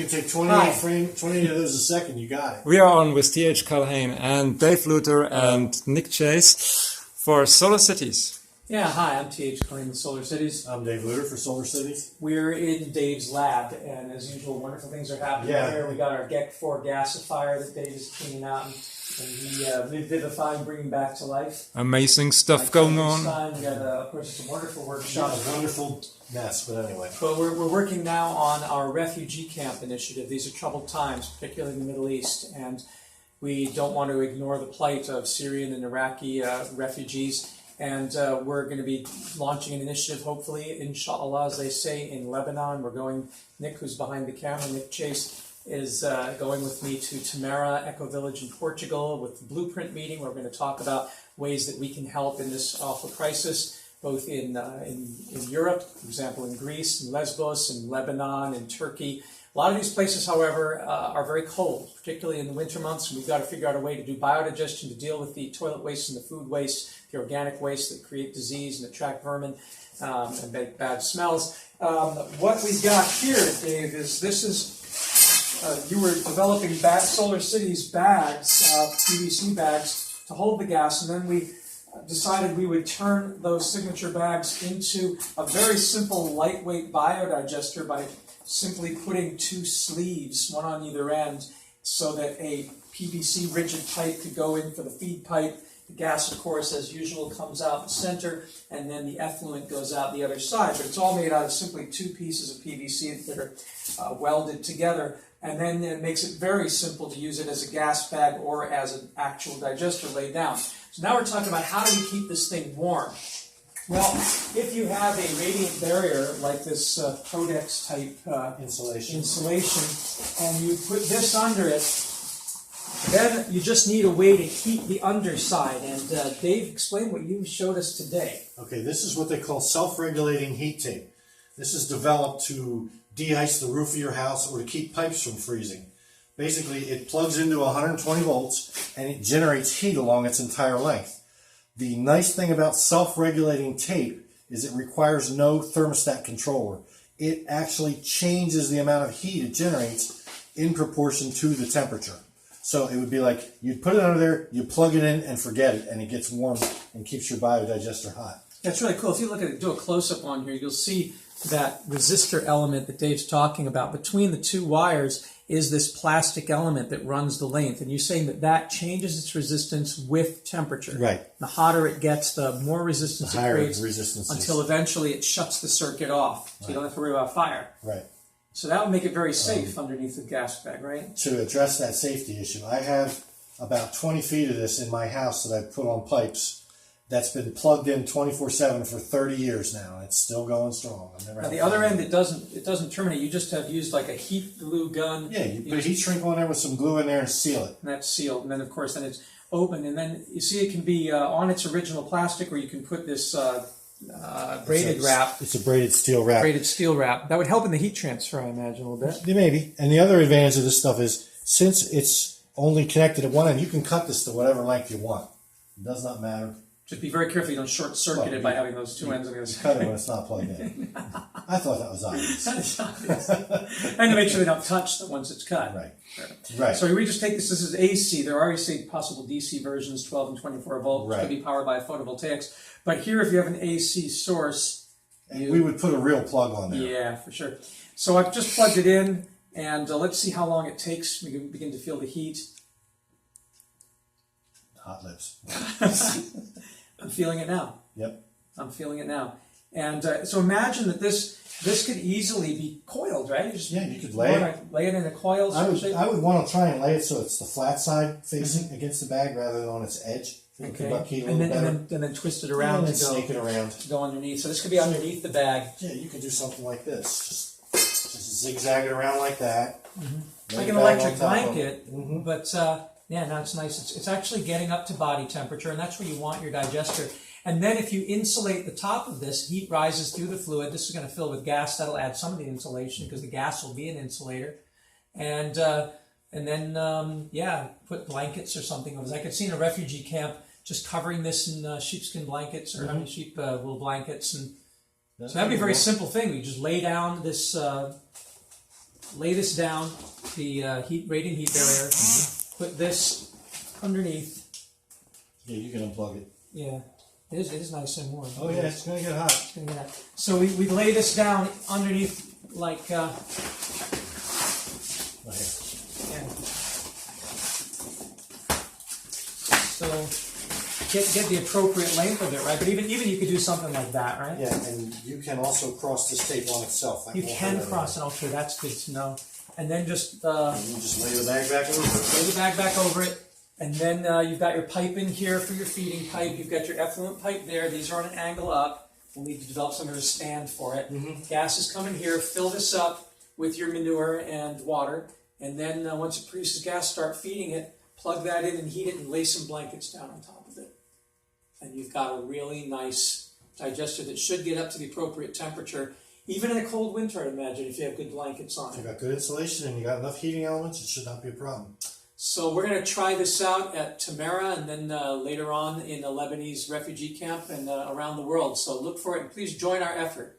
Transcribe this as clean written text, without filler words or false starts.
can take Hi. 28 of those a second. You got it. We are on with T.H. Culhane and Dave Luther and Nick Chase for Solar Cities. Yeah, hi, I'm T.H. Culhane with Solar Cities. I'm Dave Luter for Solar Cities. We're in Dave's lab, and as usual, wonderful things are happening here. We got our GEC 4 gasifier that Dave is cleaning out and revivifying, bringing back to life. Amazing stuff going on. We got, of course, it's a wonderful workshop. It's a wonderful mess, but anyway. But we're working now on our refugee camp initiative. These are troubled times, particularly in the Middle East, and we don't want to ignore the plight of Syrian and Iraqi refugees. And we're going to be launching an initiative, hopefully, inshallah, as they say, in Lebanon. We're going, Nick, who's behind the camera, Nick Chase, is going with me to Tamara Eco Village in Portugal with the Blueprint meeting. We're going to talk about ways that we can help in this awful crisis, both in Europe, for example, in Greece, in Lesbos, in Lebanon, in Turkey. A lot of these places, however, are very cold, particularly in the winter months, and we've got to figure out a way to do biodigestion to deal with the toilet waste and the food waste, the organic waste that create disease and attract vermin and make bad smells. What we've got here, Dave, you were developing Solar Cities bags, PVC bags, to hold the gas, and then we decided we would turn those signature bags into a very simple, lightweight biodigester by simply putting 2 sleeves, one on either end, so that a PVC rigid pipe could go in for the feed pipe. The gas, of course, as usual, comes out in the center, and then the effluent goes out the other side. But it's all made out of simply 2 pieces of PVC that are welded together, and then it makes it very simple to use it as a gas bag or as an actual digester laid down. So now we're talking about how do we keep this thing warm? Well, if you have a radiant barrier like this Codex type insulation, and you put this under it, then you just need a way to heat the underside. And Dave, explain what you showed us today. Okay, this is what they call self-regulating heat tape. This is developed to de-ice the roof of your house or to keep pipes from freezing. Basically, it plugs into 120 volts and it generates heat along its entire length. The nice thing about self-regulating tape is it requires no thermostat controller. It actually changes the amount of heat it generates in proportion to the temperature. So it would be like you'd put it under there, you plug it in and forget it, and it gets warm and keeps your biodigester hot. That's really cool. If you look at it, do a close-up on here, you'll see that resistor element that Dave's talking about. Between the 2 wires is this plastic element that runs the length. And you're saying that changes its resistance with temperature. Right. The hotter it gets, the more resistance it creates resistance until eventually it shuts the circuit off. So you don't have to worry about fire. Right. So that would make it very safe underneath the gas bag, right? To address that safety issue, I have about 20 feet of this in my house that I've put on pipes that's been plugged in 24/7 for 30 years now. It's still going strong. I've never At the other end, it doesn't terminate. You just have used like a heat glue gun. Yeah, you put a heat shrink on there with some glue in there and seal it. And that's sealed. And then, of course, then it's open. And then you see it can be on its original plastic, or you can put this braided wrap. It's a braided steel wrap. Braided steel wrap. That would help in the heat transfer, I imagine, a little bit. Maybe. And the other advantage of this stuff is since it's only connected at one end, you can cut this to whatever length you want. It does not matter. Just be very careful you don't short circuit it by having those 2 ends on the other side. Cut it when it's not plugged in. I thought that was obvious. And to make sure they don't touch it once it's cut. Right. Right. So we just take this is AC. There are already possible DC versions, 12 and 24 volt, which Right. could be powered by photovoltaics. But here, if you have an AC source, we would put a real plug on there. Yeah, for sure. So I've just plugged it in, and let's see how long it takes. We can begin to feel the heat. Hot lips. I'm feeling it now. Yep. I'm feeling it now. And so imagine that this could easily be coiled, right? You could lay it in a coil. I would want to try and lay it so it's the flat side facing against the bag rather than on its edge. Okay. And then twist it around and snake it around. Go underneath. So this could be underneath the bag. Yeah, you could do something like this. Just zigzag it around like that. It's like an electric blanket, but yeah, now it's nice. It's actually getting up to body temperature, and that's where you want your digester. And then if you insulate the top of this, heat rises through the fluid. This is going to fill with gas. That'll add some of the insulation because the gas will be an insulator. And then, put blankets or something. I could see in a refugee camp just covering this in sheepskin blankets or sheep wool blankets. And so that'd be a very simple thing. We just lay down this lay this down, the radiant heat barrier, put this underneath. Yeah, you can unplug it. Yeah, it is nice and warm. Oh yeah, it's gonna get hot. It's gonna get hot. So we lay this down underneath like, Right yeah. So get the appropriate length of it, right? But even you could do something like that, right? here. Yeah, and you can also cross this tape on itself. That You won't can hurt cross it. Okay, that's good to know. And then just anything. You just lay the bag back over it. lay the bag back over it. And then you've got your pipe in here for your feeding pipe. You've got your effluent pipe there. These are on an angle up. We'll need to develop some sort of stand for it. Gas is coming here. Fill this up with your manure and water. And then once it produces gas, start feeding it. Plug that in and heat it and lay some blankets down on top of it. And you've got a really nice digester that should get up to the appropriate temperature. Even in a cold winter, I'd imagine, if you have good blankets on If it. you got good insulation and you got enough heating elements, it should not be a problem. So we're going to try this out at Tamara and then later on in a Lebanese refugee camp and around the world. So look for it and please join our effort.